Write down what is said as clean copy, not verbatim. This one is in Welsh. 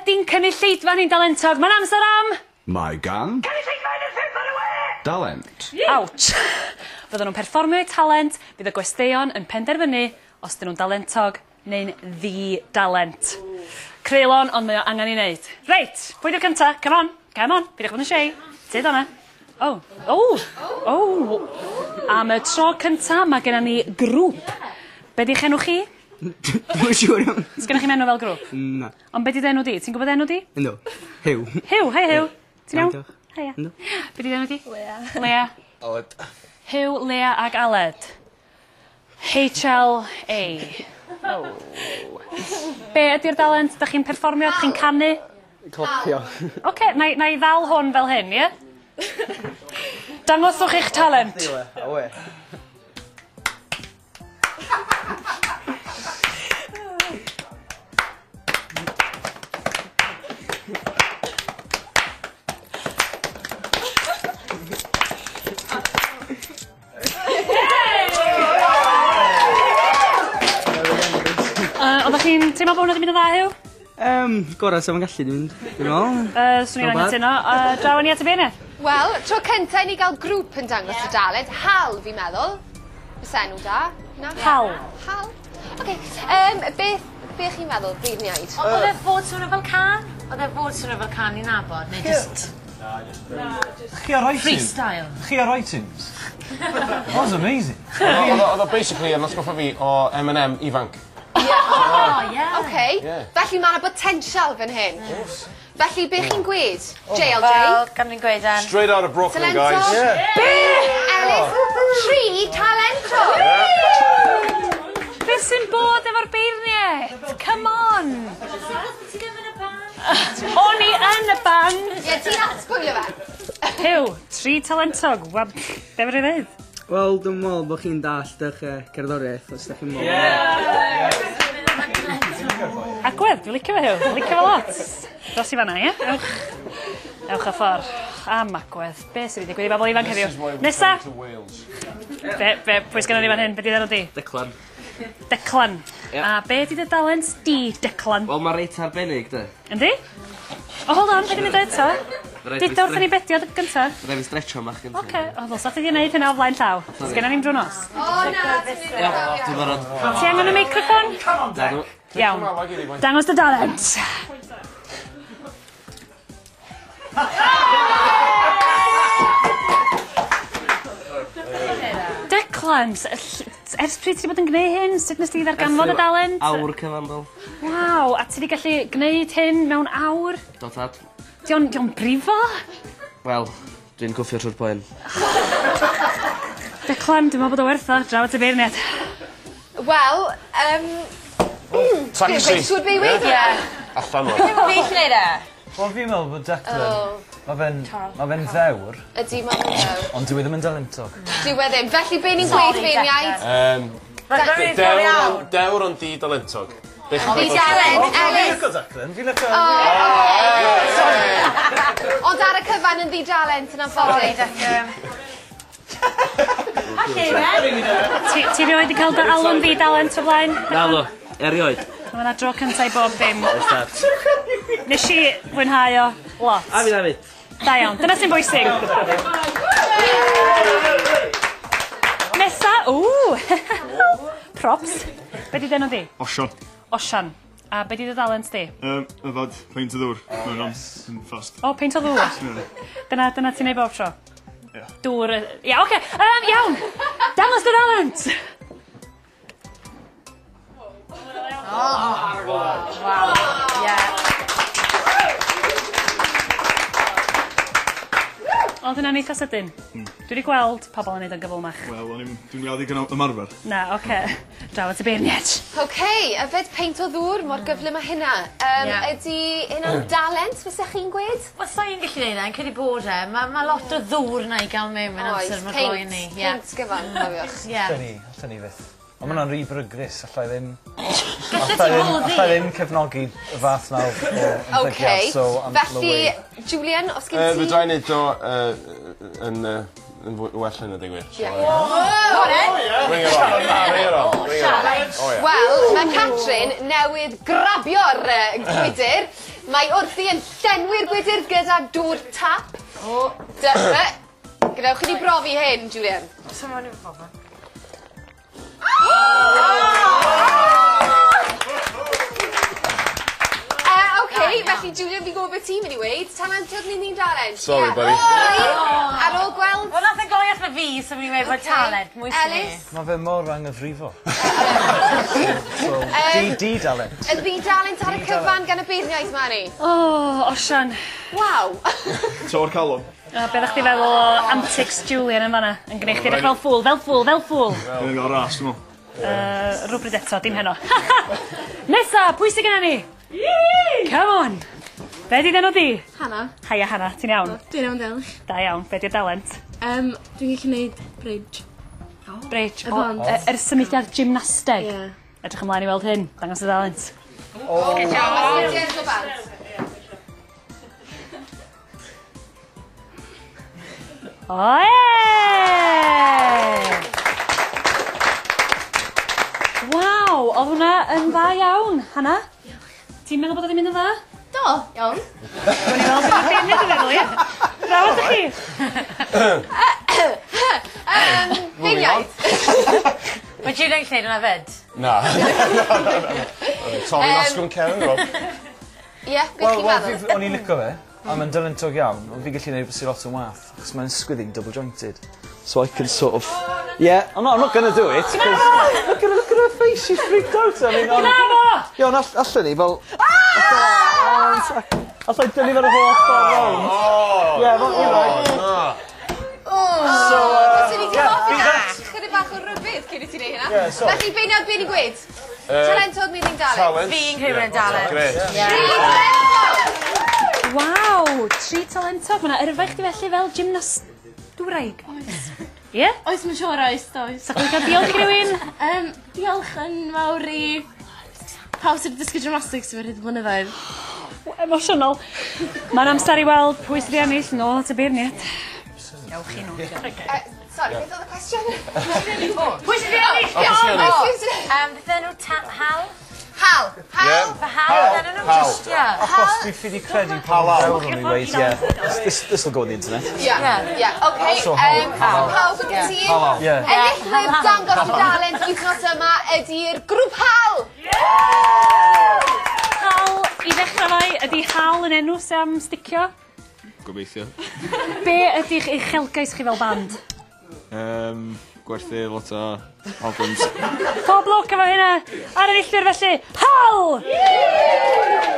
Ydy'n cynulleidfa ni'n dalentog. Mae'n amser am... Mae gan... Cynulleidfa yn y ffilm ar y we! Dalent. Ouch. Fydden nhw'n perfformio eu talent, bydd y gwesteion yn penderfynu os dyn nhw'n dalentog neu'n ddi-dalent. Creulon, ond mae o angen i wneud. Reit, pwy di'r cynta? Come on, pidwch bod yn shei. Tyd o'na. Am y tro cynta, mae gennym ni grŵp. Be di'ch enw chi? Dwi'n siŵr iawn. Sgynnych chi'n enw fel grŵp? Na. Ond be di'd enw di? Ti'n gwybod enw di? No. Hyw. Hyw, hei Hyw. Ti'n iawn? Diolch. Heia. No. Be di'd enw di? Lea. Lea. Aled. Hyw, Lea ag Aled. HLA. Be ydy'r dalent? Dach chi'n perfformio? Dach chi'n canu? Clopio. Oce, na i ddal hwn fel hyn, ie? Dangoswch eich talent. Awe. Oeddech chi'n teimlo bod hwnna wedi mynd yn dda, Hyw? Gorau sef yn gallu dwi'n meddwl. Swn i'n angytuno. Draw ni at y beirniad. Wel, tro cynta i ni gael grŵp yn dangos y dalent. Hal, fi'n meddwl. Ys enw da? Na? Hal. Hal? Oce. Beth chi'n meddwl, beirniaid? Oedd e fod swnio fel can? Oedd e fod swnio fel can i nabod? Neu just... Chi ar iTunes? Freestyle. Chi ar iTunes? That was amazing. Oedd o basically yn osgoffa fi o M&M ifanc. Oce. Felly mae yna potensial fan hyn. Felly, beth chi'n gweud? JLJ? Wel, gan fi'n gweud yn... Straight out of Brooklyn, Talento? guys. Be? Ellis? 3 talento? Beth sy'n bod efo'r beirniad? Come on! Ti ddim yn y band? O'n i yn y band! Ie, ti'n atbwylio fe? Hyw, 3 talentog. Be fyrdd i ddeud? Wel, dwi'n meddwl bod chi'n dallt eich cerddoriaeth, os da chi'n meddwl. Agwedd, dwi'n licio fe Hyw. Dwi'n licio fe lot. Dos i fanna, ie? Ewch. Ewch a ffordd. Am agwedd. Be sydd wedi digwydd i bobl ifanc heddiw? Nesa? Pwy sgynnon ni fan hyn? Be di ddenw di? Declan. Declan. A be di dy dalent di, Declan? Wel, mae reit arbennig, da. Yndi? O, hold on, be di mynd eto? Dita wrth i ni bedio gynta? Rhaid fi stretcho mach gynta. Oce, o, ddylsa ti di wneud hynna o flaen llaw. Sgynnon ni'n drwy nos. O, na, Dwi'n barod. Ti angen y meicroffon? Iawn. Dangos dy dalent. Declan, ers pryd ti bod yn gwneud hyn? Sut nes ti ddarganfod y dalent? Awr cyfandol. Waw, a ti wedi gallu gwneud hyn mewn awr? Do tad. Di'n brifo? Wel, dwi'n gwffio trwy'r poen. Declan, dwi'n meddwl bod o werth o, draw at y beirniad. Wel, Taxi. Dwi'n siŵr be i weid? Allan o. Ddim yn fi chi neud e? Wel, fi'n meddwl bod Declan, mae fe'n ddewr, Ydy, mae'n ddew. ond dwi ddim yn dalentog. Dwi ddim. Felly, be ni'n gweud beirniaid? Dewr ond di dalentog. Di dalent, Ellis. Declan, fi'n licio... Ond ar y cyfan yn ddi-dalent yn anffodus. Ti rioed i cael dy alw'n ddi-dalent o blaen? Na lo, erioed. Mae yna dro cyntaf i bob dim. Nes i fwynhau o lot. A fi David. Da iawn, dyna sy'n bwysig. Nesa, props. Be di denw di? Osian. Osian. A be di dy dalent di? Yfad, peint o ddŵr. Mae'n yn fast. O, peint o ddŵr. Dyna ti'n neud bob tro? Ie. Dŵr... Ia, oce. Iawn. Dangos dy dalent. Wow. Oedd hynna'n eitha sydyn. Dwi wedi gweld pobl yn neud yn gyflymach. Wel, dwi'n gael digon ymarfer. Na, oce. Draw at y beirniad. Oce, yfed peint o ddŵr, mor gyflym â hynna. Ydy hynna'n dalent, fysa chi'n gweud? Wel, sa'n i'n gallu neud e, yn credu bod e. Mae lot o ddŵr yna i gael mewn yn amser mae gloi ni. Peint gyfan, cofiwch. Allan ni fyth. Ond mae'n rhy brygrus, allai ddim cefnogi y fath na o ymddygiad, so I'm felly, Julian, os gen ti... Fydra i wneud o yn well yn y digwyr. Wel, mae Catrin newydd grabio'r gwydr, Mae wrthi yn llenwi'r gwydr gyda dŵr tap. Gwnewch chi di brofi hyn, Julian. Someone who's proper. Okay, felly Julian, fi gwybod beth ti'n mynd i weid. Talentog neu ni'n dalent? Sorry, buddy. Ar ôl gweld... Wel, nath e goias na fi, so fi'n meddwl bod talent. Mwy sy'n ni. Ellis? Mae fe mor anghyfrifo. Di-dalent. Y ddi-dalent ar y cyfan gan y beirniaeth ma ni. O, Osian. Waw. To'r calon. Be ddech chi feddwl o antics Julian yn fanna? Yn gwneud chdi edrych fel ffwl, fel ffwl, fel ffwl. Dwi'n gael ras, dwi'n meddwl. Rhywbryd eto, dim heno. Nesa, pwy sy'n genna ni? Come on! Be di ddenw di? Hanna. Haia Hanna, ti'n iawn? Dwi'n iawn del. Da iawn, be di'r dalent? Dwi'n gallu gwneud bridge. Bridge, Y bont. yr symudiad gymnasteg. Ie. Edrych ymlaen i weld hyn, dangos y dalent. Masgidiaeth o bant. Waw, oedd hwnna yn dda iawn, Hanna. Ti'n meddwl bod oedd hi'n mynd yn dda? Do, iawn. Gwyn i weld sy'n mynd yn feddwl, ie? Braw ydych chi? Beirniaeth. Mae Julian yn lleid hwnna fed. Na. Torri asgwrn Karen, Rob. Ie, beth chi'n meddwl? O'n i'n licio fe, a mae'n dylentog iawn, ond fi gallu gwneud beth sy'n lot yn wath, achos mae'n sgwyddi'n double-jointed. So I can sort of... Yeah, I'm not going to do it, because... Look at her face, she's freaked out. I mean, yeah, ond allan ni, fel... Allai dynnu fel y holl ffordd round. Yeah, but you're right. So, Swn i ti'n hoffi da? Chydig bach o rybydd cyn i ti'n neud hynna. Yeah, sorry. Felly, beirniaeth be'n i gweud? Talentog neu ni'n dalent? Talent. Fi'n credu yn dalent. Gret. Talentog! Waw, 3 talentog. Mae'na yrfa i chdi felly fel gymnastwraig. Oes. Ie? Oes, mae'n siŵr oes, does. Sa'ch chi'n cael diolch i rywun? Diolch yn fawr i pawb sydd wedi dysgu gymnastics sy'n wedi blynyddoedd. Emosiynol. Mae'n amser i weld pwy sydd wedi ennill nôl at y beirniad. Ewch i nhw. Sori, beth oedd y cwestiwn? Pwy sy'n ennill? Beth enw Hal? Hal. Hal. Fy Hal, dyn nhw just, ie. achos dwi ffili credu pawb yn ei weid, yeah. This will go on the internet. Ie, oce. So, Hal. Pawb yn tîm. Yeah. Enillwyr dangos y dalent wythnos yma ydy'r grŵp Hal. Hal, i ddechrau fai, ydy Hal yn enw sy'n am sticio? Gobeithio. Be ydych eich uchelgais chi fel band? Gwerthu lot o albums. Pob lwc efo hynna. Ar enillwyr felly, Hal!